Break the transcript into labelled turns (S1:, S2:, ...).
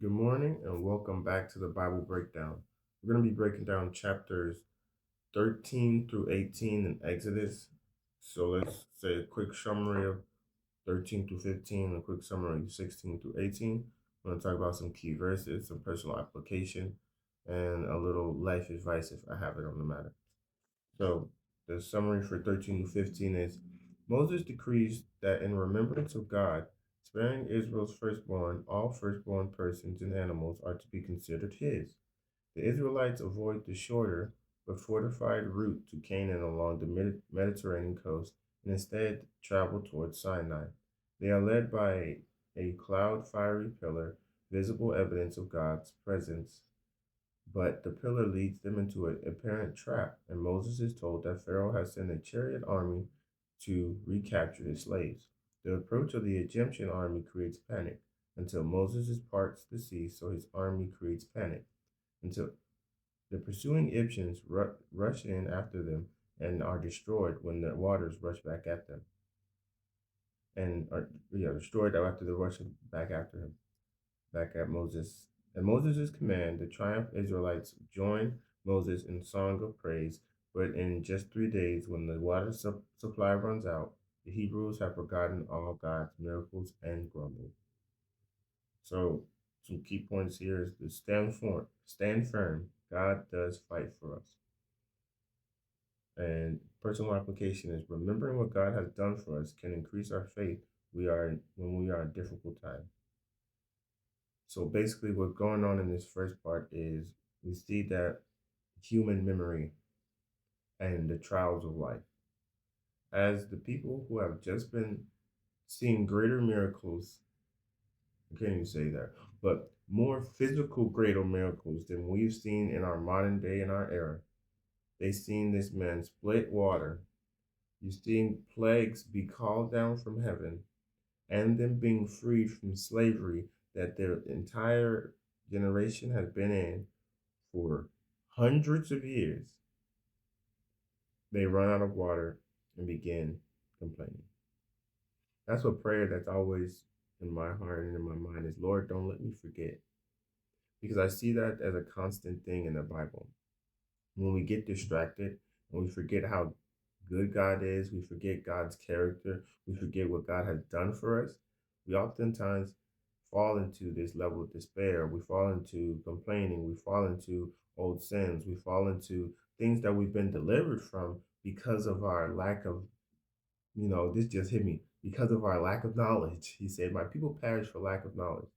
S1: Good morning and welcome back to the Bible Breakdown. We're going to be breaking down chapters 13 through 18 in Exodus. So let's say a quick summary of 13 through 15, a quick summary of 16 through 18. We're going to talk about some key verses, some personal application, and a little life advice if I have it on the matter. So the summary for 13 to 15 is Moses decrees that in remembrance of God, sparing Israel's firstborn, all firstborn persons and animals are to be considered his. The Israelites avoid the shorter but fortified route to Canaan along the Mediterranean coast and instead travel towards Sinai. They are led by a cloud fiery pillar, visible evidence of God's presence, but the pillar leads them into an apparent trap, and Moses is told that Pharaoh has sent a chariot army to recapture his slaves. The approach of the Egyptian army creates panic until Moses parts the sea, so his army creates panic until the pursuing Egyptians rush in after them and are destroyed when the waters rush back at them, and are destroyed after the rush back after him, back at Moses. At Moses' command, the triumphed Israelites join Moses in song of praise, but in just 3 days, when the water supply runs out, the Hebrews have forgotten all God's miracles and grumble. So, some key points here is to stand firm. God does fight for us. And personal application is remembering what God has done for us can increase our faith when we are in difficult times. So basically, what's going on in this first part is we see that human memory and the trials of life. As the people who have just been seeing greater miracles, I can't even say that, but more physical greater miracles than we've seen in our modern day and our era. They've seen this man split water. You've seen plagues be called down from heaven and them being freed from slavery that their entire generation has been in for hundreds of years, they run out of water and begin complaining. That's what prayer that's always in my heart and in my mind is, Lord, don't let me forget. Because I see that as a constant thing in the Bible. When we get distracted and we forget how good God is, we forget God's character, we forget what God has done for us, we oftentimes fall into this level of despair. We fall into complaining. We fall into old sins. We fall into things that we've been delivered from because of our lack of, this just hit me, because of our lack of knowledge. He said, My people perish for lack of knowledge.